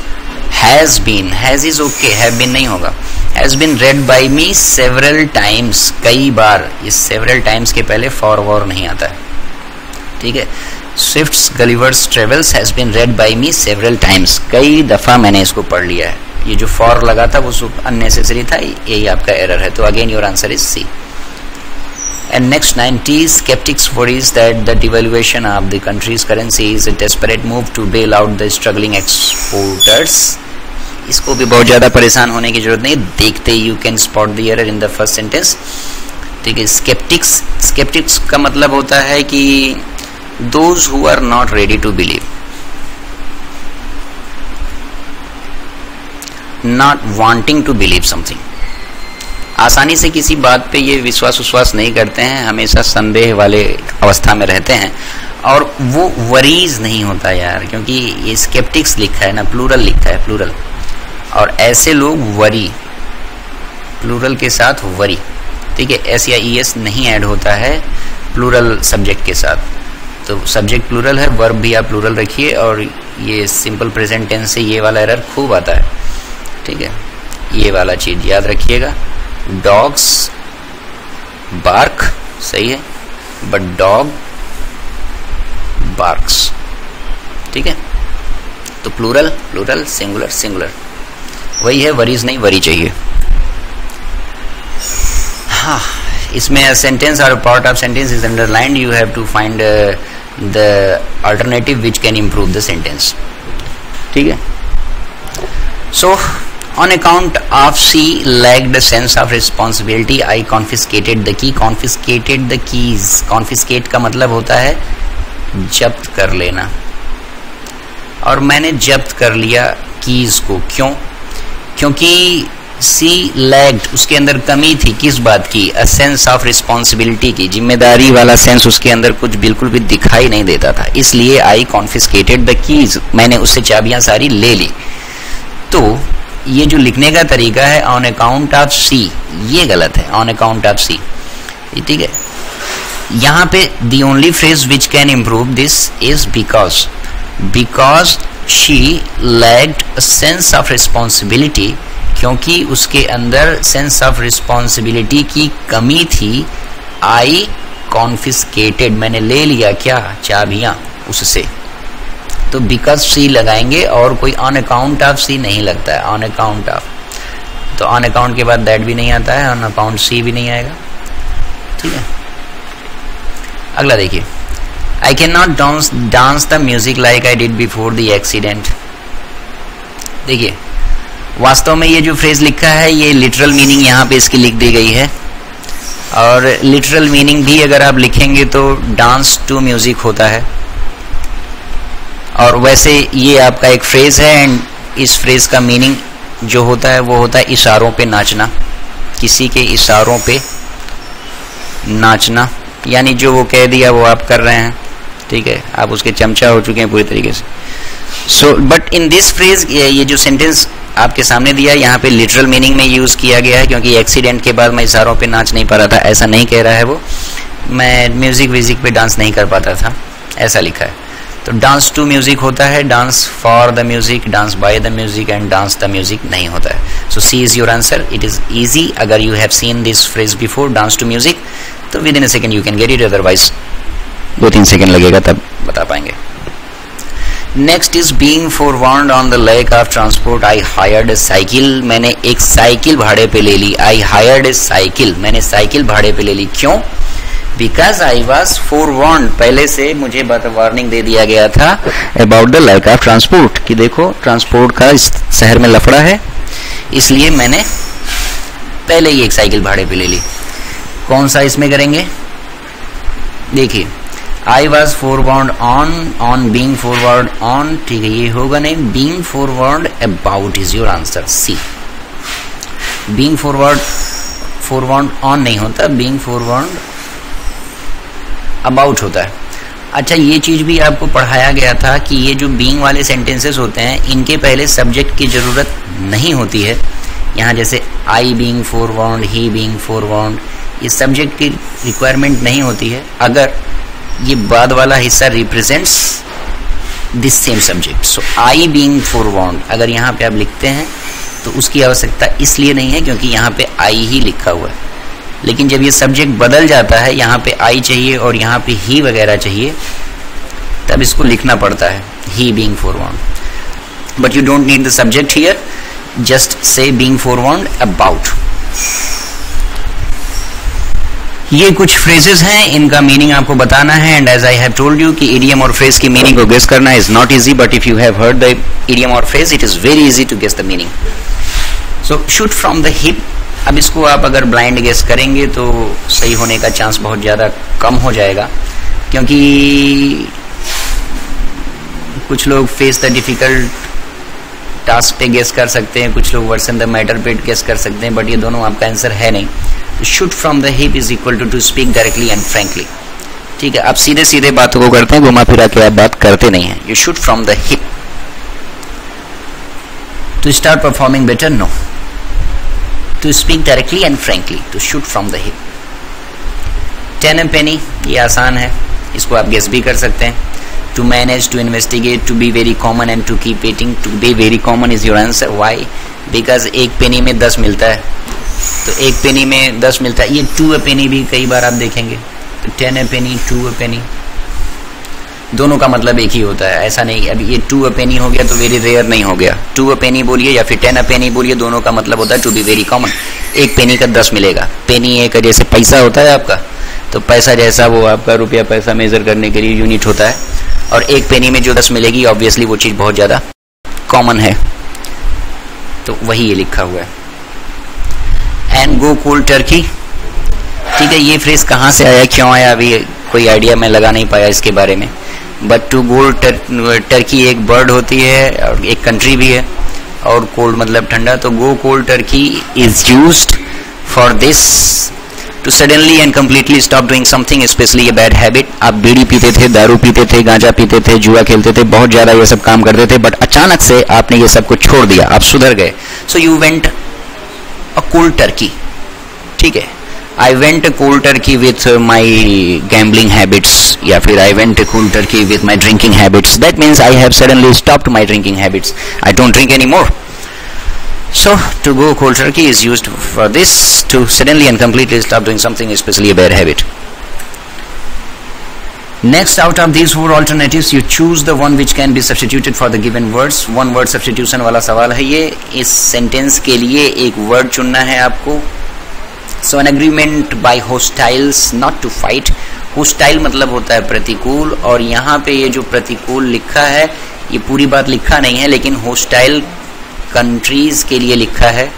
A: has been, has is okay, have been नहीं होगा। Has been read by me several times, कई बार। इस सेवरल टाइम्स के पहले फॉर वॉर नहीं आता है, ठीक है। Swift's Gulliver's Travels has been read by me several times, कई दफा मैंने इसको पढ़ लिया है। ये जो फॉर लगा था वो अननेसेसरी था, यही आपका एरर है। तो again your answer is C. And next 90s, skeptics worries that the devaluation of the country's currency is a desperate move to bail out the struggling exporters. इसको भी बहुत ज़्यादा परेशान होने की जरूरत नहीं, देखते ही you can spot the error in the first sentence, ठीक है। skeptics का मतलब होता है कि those who are not ready to believe, not wanting to believe something। आसानी से किसी बात पे ये विश्वास नहीं करते हैं, हमेशा संदेह वाले अवस्था में रहते हैं, और वो वरीज नहीं होता यार, क्योंकि ये स्केप्टिक्स लिखा है ना, प्लूरल लिखा है, प्लूरल, और ऐसे लोग वरी, प्लूरल के साथ वरी, ठीक है। एस या ई एस नहीं ऐड होता है प्लूरल सब्जेक्ट के साथ। तो सब्जेक्ट प्लूरल है, वर्ब भी आप प्लूरल रखिए, और ये सिंपल प्रेजेंट टेंस से ये वाला एरर खूब आता है, ठीक है। ये वाला चीज याद रखिएगा। डॉग्स बार्क, सही है, बट डॉग बार्क्स, ठीक है। तो प्लूरल प्लूरल, सिंगुलर सिंगुलर, वही है, वरीज नहीं, वरी चाहिए। हाँ, इसमें सेंटेंस और part of sentence is underlined, you have to find the alternative which can improve the sentence, ठीक है। सो on account of she lacked a sense of responsibility, I confiscated the key. Confiscated the keys, confiscate का मतलब होता है जब्त कर लेना, और मैंने जब्त कर लिया कीज को। क्यों? क्योंकि सी लैग्ड, उसके अंदर कमी थी किस बात की, अ सेंस ऑफ रिस्पॉन्सिबिलिटी की, जिम्मेदारी वाला सेंस उसके अंदर कुछ बिल्कुल भी दिखाई नहीं देता था, इसलिए आई कॉन्फिस्केटेड द कीज, मैंने उससे चाबियां सारी ले ली। तो ये जो लिखने का तरीका है ऑन अकाउंट ऑफ सी, ये गलत है, ऑन अकाउंट ऑफ सी, ठीक है। यहाँ पे the only phrase which can improve this is because she lacked a sense of responsibility, क्योंकि उसके अंदर सेंस ऑफ रिस्पॉन्सिबिलिटी की कमी थी। आई कॉन्फिस्केटेड, मैंने ले लिया क्या, चाबियां उससे, तो बिकॉज सी लगाएंगे और कोई ऑन अकाउंट ऑफ सी नहीं लगता है, ऑन अकाउंट ऑफ, तो ऑन अकाउंट के बाद दैट भी नहीं आता है, ऑन अकाउंट सी भी नहीं आएगा, ठीक है। अगला देखिए, I can not dance the music like I did before the accident. देखिए वास्तव में ये जो फ्रेज लिखा है ये लिटरल मीनिंग यहाँ पे इसकी लिख दी गई है, और लिटरल मीनिंग भी अगर आप लिखेंगे तो डांस टू म्यूजिक होता है, और वैसे ये आपका एक फ्रेज है एंड इस फ्रेज का मीनिंग जो होता है वो होता है इशारों पे नाचना, किसी के इशारों पे नाचना, यानी जो वो कह दिया वो आप कर रहे हैं, ठीक है, आप उसके चमचा हो चुके हैं पूरी तरीके से। So but in this phrase ये जो सेंटेंस आपके सामने दिया है यहाँ पे लिटरल मीनिंग में यूज किया गया है, क्योंकि एक्सीडेंट के बाद मैं इशारों पे नाच नहीं पा रहा था, ऐसा नहीं कह रहा है वो, मैं म्यूजिक व्यूजिक पे डांस नहीं कर पाता था, ऐसा लिखा है। तो डांस टू म्यूजिक होता है, dance for the music, dance by the music and dance the music नहीं होता है। So C is your answer, it is easy. अगर you have seen this phrase before, dance to music, तो within a second you can get it, otherwise 2-3 second लगेगा तब बता पाएंगे। Next is being forewarned on the lack of transport, I hired a cycle, मैंने एक cycle भाड़े पे ले ली, आई हायर्ड अ साइकिल, मैंने साइकिल भाड़े पे ले ली, क्यों, बिकॉज आई वॉज फोरवार्न्ड, पहले से मुझे वार्निंग दे दिया गया था about the lack of transport, कि देखो ट्रांसपोर्ट का इस शहर में लफड़ा है, इसलिए मैंने पहले ही एक साइकिल भाड़े पे ले ली। कौन सा इसमें करेंगे, देखिए I was forewarned on being forward on, ठीक है, ये होगा नहीं, being forewarned about is your answer, C. Being forewarned on नहीं होता, बीइंग फोरवार्न्ड अबाउट होता है। अच्छा, ये चीज भी आपको पढ़ाया गया था कि ये जो बीइंग वाले सेंटेंसेस होते हैं इनके पहले सब्जेक्ट की जरूरत नहीं होती है। यहाँ जैसे आई बीइंग फोरवार्न्ड, ही बीइंग फोरवार्न्ड, ये सब्जेक्ट की रिक्वायरमेंट नहीं होती है अगर ये बाद वाला हिस्सा represents this same subject. So I being forewarned अगर यहाँ पे आप लिखते हैं तो उसकी आवश्यकता इसलिए नहीं है क्योंकि यहाँ पे आई ही लिखा हुआ है, लेकिन जब ये सब्जेक्ट बदल जाता है, यहाँ पे आई चाहिए और यहाँ पे ही वगैरह चाहिए, तब इसको लिखना पड़ता है, he being forewarned. But you don't need the subject here, just say being forewarned about. ये कुछ फ्रेजेस हैं, इनका मीनिंग आपको बताना है, and as I have told you कि इडियम और फ्रेज की मीनिंग को गेस करना is not easy, but if you have heard the idiom और phrase it is very easy to guess the meaning. So shoot from the hip, अब इसको आप अगर ब्लाइंड गेस करेंगे तो सही होने का चांस बहुत ज़्यादा कम हो जाएगा, क्योंकि कुछ लोग फेस द डिफिकल्ट टास्क पे गेस कर सकते हैं, कुछ लोग वर्सन द मैटर पे गेस कर सकते हैं, बट ये दोनों आपका आंसर है नहीं। Shoot from the hip is equal to speak directly and frankly, ठीक है, आप सीधे सीधे बातों को करते हैं, घुमा फिरा के आप बात करते नहीं हैं। You shoot from the hip to start performing better, no, to speak directly and frankly, to shoot from the hip। 10 a penny, ये आसान है, इसको आप गेस भी कर सकते हैं। To manage, to investigate, to be very common and to keep eating, to be very common is your answer। Why? Because एक पेनी में 10 मिलता है, तो एक पेनी में 10 मिलता है। ये 2 a penny भी कई बार आप देखेंगे, तो 10 a penny, 2 a penny, दोनों का मतलब एक ही होता है, ऐसा नहीं। अब ये 2 a penny हो गया तो वेरी रेयर नहीं हो गया, 2 a penny बोलिए या फिर 10 a penny बोलिए, दोनों का मतलब होता है टू बी वेरी कॉमन। एक पेनी का 10 मिलेगा, पेनी एक जैसे पैसा होता है आपका, तो पैसा जैसा वो आपका रुपया पैसा मेजर करने के लिए यूनिट होता है, और एक पेनी में जो 10 मिलेगी ऑब्वियसली वो चीज़ बहुत ज़्यादा कॉमन है, तो वही ये लिखा हुआ है। एंड गो कोल्ड टर्की, ठीक है, ये फ्रेज कहाँ से आया, क्यों आया, अभी कोई आइडिया मैं लगा नहीं पाया इसके बारे में, बट टू गोल्ड टर्की एक बर्ड होती है और एक कंट्री भी है, और कोल्ड मतलब ठंडा, तो go cold turkey is used for this to suddenly and completely stop doing something, specially a bad habit. आप बीड़ी पीते थे, दारू पीते थे, गांजा पीते थे, जुआ खेलते थे, बहुत ज्यादा ये सब काम करते थे, बट अचानक से आपने ये सब कुछ छोड़ दिया, आप सुधर गए। So you went a cold Turkey, ठीक है। I went a cold turkey with my gambling habits, या फिर I went a cold turkey with my drinking habits. That means I have suddenly stopped my drinking habits. I don't drink anymore. So to go cold turkey is used for this, to suddenly and completely stop doing something, especially a bad habit. Next, out of these four alternatives, you choose the one which can be substituted for the given words. One word substitution वाला सवाल है ये। इस sentence के लिए एक word चुनना है आपको। So an agreement by hostiles not to fight. Hostile मतलब होता है प्रतिकूल, और यहाँ पे ये जो प्रतिकूल लिखा है ये पूरी बात लिखा नहीं है, लेकिन hostile countries के लिए लिखा है।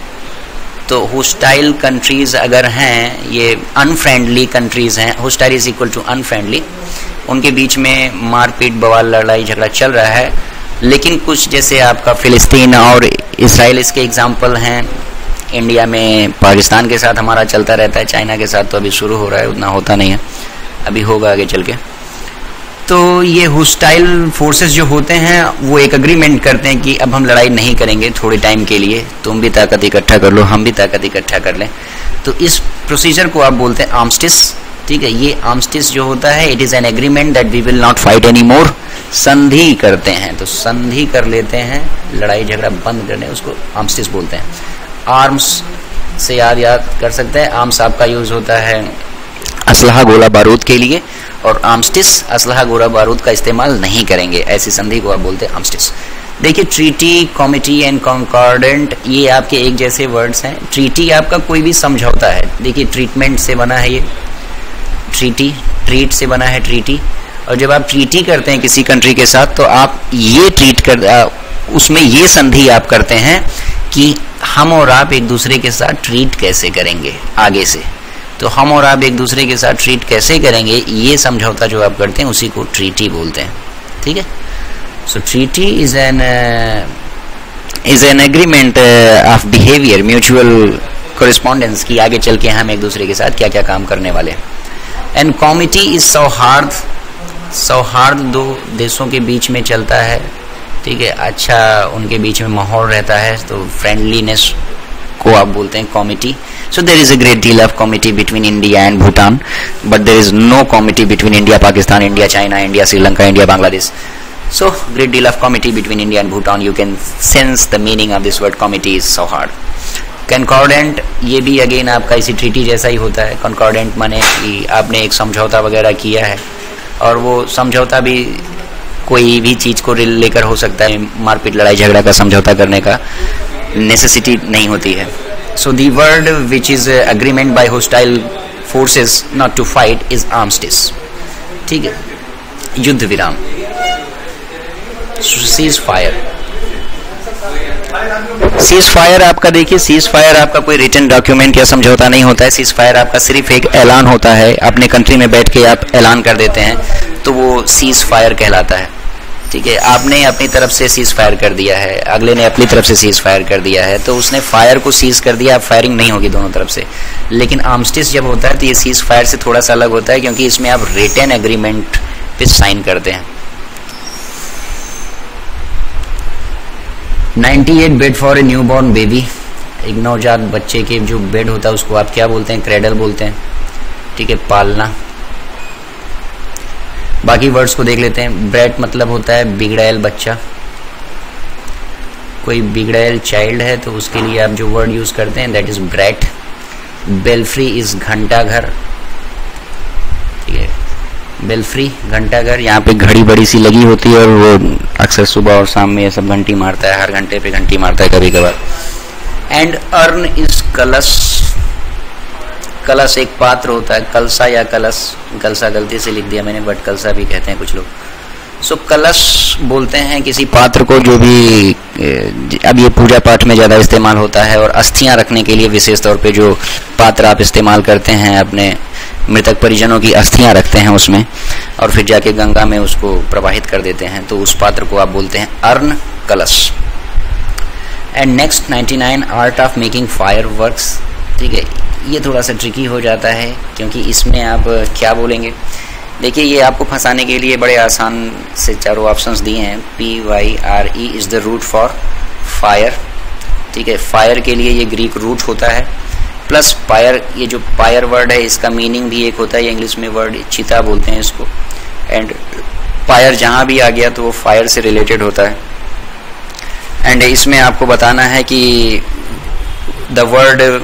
A: तो hostile countries अगर हैं, ये unfriendly countries हैं, hostile is equal to unfriendly, उनके बीच में मारपीट बवाल लड़ाई झगड़ा चल रहा है। लेकिन कुछ जैसे आपका फिलिस्तीन और इसराइल इसके एग्जाम्पल हैं। इंडिया में पाकिस्तान के साथ हमारा चलता रहता है, चाइना के साथ तो अभी शुरू हो रहा है, उतना होता नहीं है, अभी होगा आगे चल के। तो ये होस्टाइल फोर्सेस जो होते हैं वो एक अग्रीमेंट करते हैं कि अब हम लड़ाई नहीं करेंगे थोड़े टाइम के लिए, तुम भी ताकत इकट्ठा कर लो, हम भी ताकत इकट्ठा कर लें। तो इस प्रोसीजर को आप बोलते हैं आर्मिस्टिस, ठीक है। ये आर्मिस्टिस जो होता है, it is an agreement that we will not fight any more. संधि करते हैं, तो संधि कर लेते हैं, लड़ाई झगड़ा बंद करने, उसको आर्मिस्टिस बोलते हैं। आर्म्स से याद कर सकते हैं, आर्म्स आपका यूज होता है असलहा गोला बारूद के लिए, और आर्मिस्टिस असलहा गोला बारूद का इस्तेमाल नहीं करेंगे, ऐसी संधि को आप बोलते हैं आर्मिस्टिस। देखिए ट्रीटी, कॉमिटी एंड कॉन्कॉर्डेंट, ये आपके एक जैसे वर्ड्स हैं। ट्रीटी आपका कोई भी समझौता है, देखिए ट्रीटमेंट से बना है ये, ट्रीटी, ट्रीट से बना है ट्रीटी। और जब आप ट्रीटी करते हैं किसी कंट्री के साथ, तो आप ये ट्रीट कर उसमें ये संधि आप करते हैं कि हम और आप एक दूसरे के साथ ट्रीट कैसे करेंगे आगे से। तो हम और आप एक दूसरे के साथ ट्रीट कैसे करेंगे, ये समझौता जो आप करते हैं उसी को ट्रीटी बोलते हैं, ठीक है। So treaty is an agreement of behaviour, mutual correspondence की आगे चल के हम एक दूसरे के साथ क्या क्या काम करने वाले हैं। एंड कॉमिटी इज सौहार्द, सौहार्द दो देशों के बीच में चलता है, ठीक है, अच्छा उनके बीच में माहौल रहता है, तो फ्रेंडलीनेस को आप बोलते हैं comity. So there is a great deal of comity between India and Bhutan, but there is no comity between India Pakistan, India China, India Sri Lanka, India Bangladesh. So great deal of comity between India and Bhutan, you can sense the meaning of this word comity is सौहार्द। Concordant, ये भी again आपका इसी treaty जैसा ही होता है। Concordant माने कि आपने एक समझौता वगैरह किया है, और वो समझौता भी कोई भी चीज़ को लेकर हो सकता है, मारपीट लड़ाई झगड़ा का समझौता करने का नेसेसिटी नहीं होती है। So the word which is agreement by hostile forces not to fight is armistice, ठीक है, युद्ध विराम, सीज फायर। सीज फायर आपका देखिए, सीज फायर आपका कोई रिटन डॉक्यूमेंट या समझौता नहीं होता है। सीज फायर आपका सिर्फ एक ऐलान होता है, अपने कंट्री में बैठ के आप ऐलान कर देते हैं, तो वो सीज फायर कहलाता है, ठीक है। आपने अपनी तरफ से सीज फायर कर दिया है, अगले ने अपनी तरफ से सीज फायर कर दिया है, तो उसने फायर को सीज कर दिया, अब फायरिंग नहीं होगी दोनों तरफ से। लेकिन आर्मिस्टिस जब होता है तो ये सीज फायर से थोड़ा सा अलग होता है, क्योंकि इसमें आप रिटन एग्रीमेंट पे साइन करते हैं। 98 bed for a new born baby, एक नवजात बच्चे के जो बेड होता है उसको आप क्या बोलते हैं, क्रेडल बोलते हैं, ठीक है, पालना। बाकी वर्ड्स को देख लेते हैं। ब्रैट मतलब होता है बिगड़ैल बच्चा, कोई बिगड़ैल चाइल्ड है तो उसके लिए आप जो वर्ड यूज करते हैं दैट इज ब्रैट। बेल्फ्री इज घंटा घर, ठीक है, बेल्फ्री घंटा घर, यहाँ पे घड़ी बड़ी सी लगी होती है और वो अक्सर सुबह और शाम में ये सब घंटी मारता है, हर घंटे पे घंटी मारता है कभी कभार। एंड अर्न इज कलश, कलश एक पात्र होता है, कलसा या कलश, कलसा गलती से लिख दिया मैंने, बट कलसा भी कहते हैं कुछ लोग। सो कलश बोलते हैं किसी पात्र को जो भी अब ये पूजा पाठ में ज़्यादा इस्तेमाल होता है, और अस्थियां रखने के लिए विशेष तौर पे जो पात्र आप इस्तेमाल करते हैं, अपने मृतक परिजनों की अस्थियां रखते हैं उसमें, और फिर जाके गंगा में उसको प्रवाहित कर देते हैं, तो उस पात्र को आप बोलते हैं अर्न कलश। And next 99 art of making fireworks. ठीक है, ये थोड़ा सा ट्रिकी हो जाता है क्योंकि इसमें आप क्या बोलेंगे। देखिए, ये आपको फंसाने के लिए बड़े आसान से चारों ऑप्शंस दिए हैं। PYRE is the root for fire. ठीक है, फायर के लिए ये ग्रीक रूट होता है, प्लस पायर, ये जो पायर वर्ड है इसका मीनिंग भी एक होता है, ये इंग्लिश में वर्ड चिता बोलते हैं इसको। एंड फायर जहाँ भी आ गया तो वो फायर से रिलेटेड होता है। एंड इसमें आपको बताना है कि the word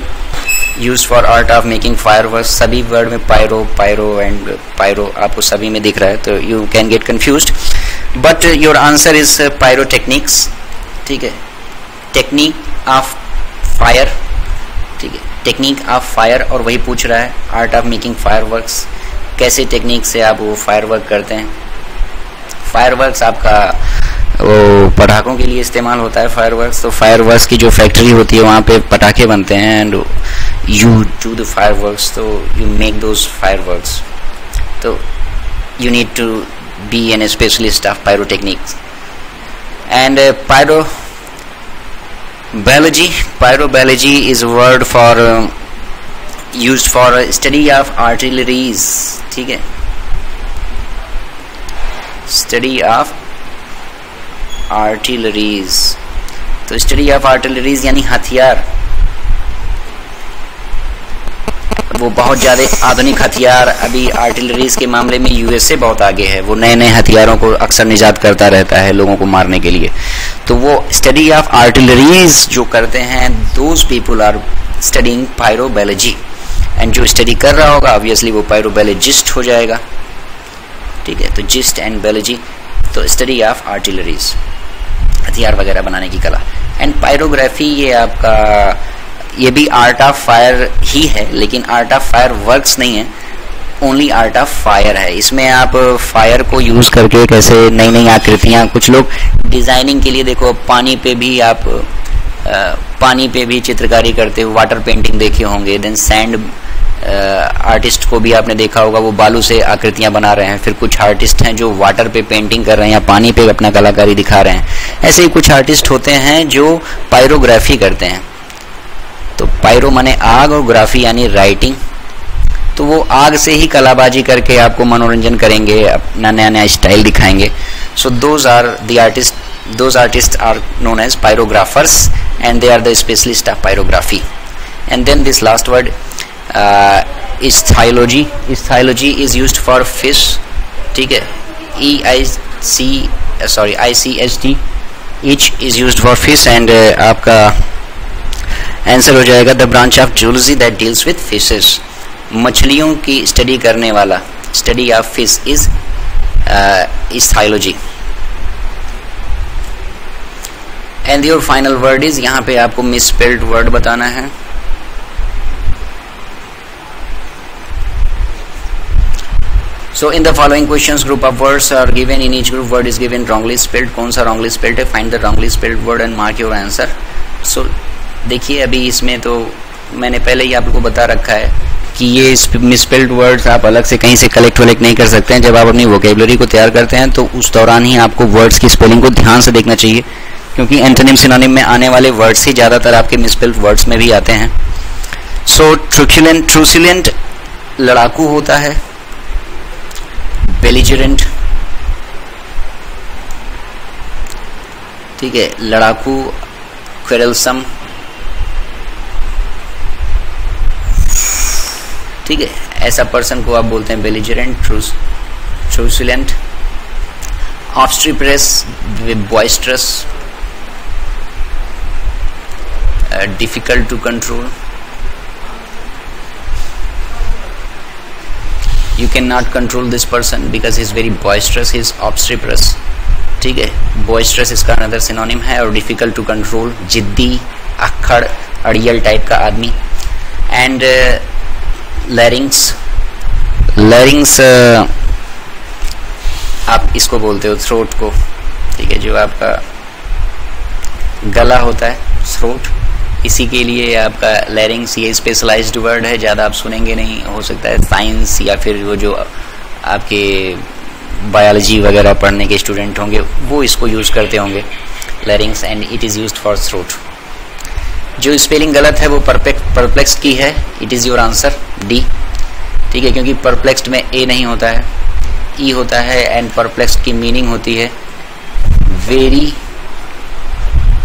A: use for art of making fireworks, सभी वर्ड में पायरो पायरो एंड पायरो आपको सभी में दिख रहा है, तो you can gate confused, but your answer is pyrotechnics. ठीक है, टेक्निक ऑफ फायर। ठीक है, टेक्निक ऑफ फायर, और वही पूछ रहा है आर्ट ऑफ मेकिंग फायरवर्क्स, कैसे टेक्निक से आप वो फायरवर्क करते हैं। फायरवर्क्स आपका वो पटाखों के लिए इस्तेमाल होता है फायरवर्क्स। तो फायरवर्क्स की जो फैक्ट्री होती है वहाँ पे पटाखे बनते हैं, and you do the fireworks, तो यू मेक दोज फायरवर्क्स। तो you need to be an specialist of pyrotechnics. And pyrobiology, pyrobiology is a word for used for study of artilleries। ठीक है, study of artilleries, तो study of artilleries यानी हथियार, वो बहुत ज़्यादा आधुनिक हथियार। अभी आर्टिलरीज के मामले में यूएसए बहुत आगे है, वो नए नए हथियारों को अक्सर निजात करता रहता है लोगों को मारने के लिए। तो वो स्टडी ऑफ आर्टिलरीज जो करते हैं, those people are studying pyrobiology. And जो स्टडी कर रहा होगा ऑब्वियसली वो पायरोबायोलॉजिस्ट हो जाएगा। ठीक है, तो जिस्ट एंड बायोलॉजी, तो स्टडी ऑफ आर्टिलरीज, हथियार वगैरह बनाने की कला। एंड पायरोग्राफी, ये आपका, ये भी आर्ट ऑफ फायर ही है, लेकिन आर्ट ऑफ फायर वर्क्स नहीं है, ओनली आर्ट ऑफ फायर है। इसमें आप फायर को यूज करके कैसे नई नई आकृतियां, कुछ लोग डिजाइनिंग के लिए, देखो पानी पे भी आप पानी पे भी चित्रकारी करते हो, वाटर पेंटिंग देखे होंगे। देन सैंड आर्टिस्ट को भी आपने देखा होगा, वो बालू से आकृतियां बना रहे हैं। फिर कुछ आर्टिस्ट हैं जो वाटर पे पेंटिंग कर रहे हैं या पानी पे अपना कलाकारी दिखा रहे हैं। ऐसे ही कुछ आर्टिस्ट होते हैं जो पायरोग्राफी करते हैं। तो पायरो माने आग और ग्राफी यानी राइटिंग, तो वो आग से ही कलाबाजी करके आपको मनोरंजन करेंगे, अपना नया नया स्टाइल दिखाएंगे। So those artist are known as pyrographers and they are the specialist of pyrography. And then this last word, ichthyology. Ichthyology is used for fish. ठीक है, ICHT, each is used for fish, and आपका answer हो जाएगा the branch of zoology that deals with fishes. मछलियों की study करने वाला, study of fish is ichthyology. And your final word is, यहाँ पे आपको मिसस्पेल्ड वर्ड बताना है। So in the following questions, group of words are given. In each group, word is given wrongly spelled. कौन सा wrongly spelled है? Find the wrongly spelled word and mark your answer. So देखिए, अभी इसमें तो मैंने पहले ही आपको बता रखा है कि ये मिसस्पेल्ड वर्ड्स आप अलग से कहीं से कलेक्ट नहीं कर सकते हैं। जब आप अपनी वोकेबलरी को तैयार करते हैं तो उस दौरान ही आपको वर्ड्स की स्पेलिंग को ध्यान से देखना चाहिए, क्योंकि एंटोनिम सिनोनिम में आने वाले वर्ड्स ही ज़्यादातर आपके मिसस्पेल्ड वर्ड्स में भी आते हैं। सो ट्रूसिलेंट लड़ाकू होता है, बेलिजरेंट, ठीक है, लड़ाकू, क्वेरलसम, ठीक है, ऐसा पर्सन को आप बोलते हैं belligerent, truculent. Obstreperous, boisterous, difficult to control. You cannot control this person because he is very boisterous, he is obstreperous, ठीक है, boisterous इसका another synonym है। और difficult to control, जिद्दी, अक्खड़, अड़ियल टाइप का आदमी। एंड लैरिंग्स आप इसको बोलते हो थ्रोट को, ठीक है, जो आपका गला होता है, थ्रोट, इसी के लिए आपका लैरिंग्स, ये स्पेशलाइज्ड वर्ड है, ज़्यादा आप सुनेंगे नहीं। हो सकता है साइंस या फिर वो जो आपके बायोलॉजी वगैरह पढ़ने के स्टूडेंट होंगे वो इसको यूज़ करते होंगे, लैरिंग्स, and it is used for throat. जो स्पेलिंग गलत है वो परप्लेक्स्ड की है, it is your answer D. ठीक है, क्योंकि परप्लेक्स्ड में ए नहीं होता है, ई होता है, एंड परप्लेक्स्ड की मीनिंग होती है वेरी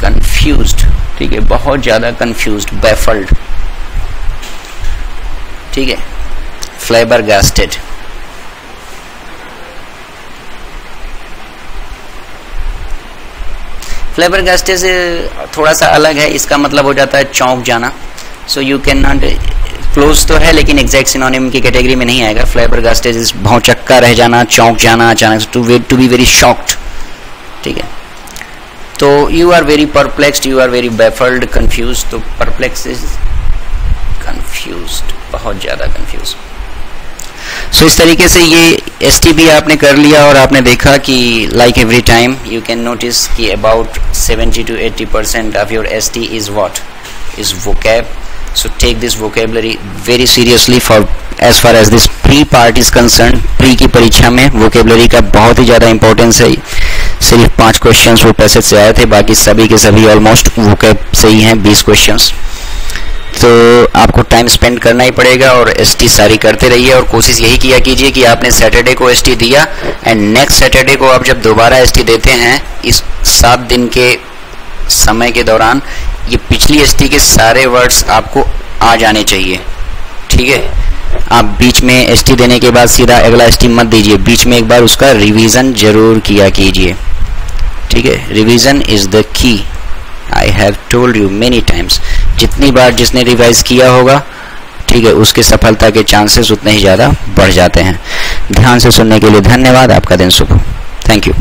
A: कंफ्यूज्ड। ठीक है, बहुत ज़्यादा कंफ्यूज्ड, बैफल्ड। ठीक है, फ्लैबरगास्टेड। फ्लैबरगास्टेड से थोड़ा सा अलग है, इसका मतलब हो जाता है चौंक जाना। So you can not, close तो है लेकिन एग्जैक्ट सिनोनिम की कैटेगरी में नहीं आएगा। फ्लैबरगास्टेड इज भौचक्का रह जाना, चौंक जाना अचानक, टू बी वेरी शॉक्ड। ठीक है, तो you are very perplexed, you are very baffled, confuse. तो परप्लेक्स इज कंफ्यूज्ड, बहुत ज़्यादा कंफ्यूज। सो इस तरीके से ये ST भी आपने कर लिया और आपने देखा कि like every time you can notice कि about 70 to 80% of your ST is what, is vocab. So take this vocabulary very seriously for as far as this pre part is concern. Pre की परीक्षा में vocabulary का बहुत ही ज़्यादा importance है। सिर्फ 5 question वो पैसेज से आए थे, बाकी सभी के सभी ऑलमोस्ट वोकैब से ही हैं, 20 क्वेश्चंस। तो आपको टाइम स्पेंड करना ही पड़ेगा और ST सारी करते रहिए और कोशिश यही किया कीजिए कि आपने सैटरडे को ST दिया एंड नेक्स्ट सैटरडे को आप जब दोबारा ST देते हैं, इस 7 दिन के समय के दौरान ये पिछली ST के सारे वर्ड्स आपको आ जाने चाहिए। ठीक है, आप बीच में ST देने के बाद सीधा अगला ST मत दीजिए, बीच में एक बार उसका रिवीजन जरूर किया कीजिए। ठीक है, revision is the key, I have told you many times. जितनी बार जिसने रिवाइज किया होगा, ठीक है, उसके सफलता के चांसेस उतने ही ज़्यादा बढ़ जाते हैं। ध्यान से सुनने के लिए धन्यवाद। आपका दिन शुभ हो। Thank you.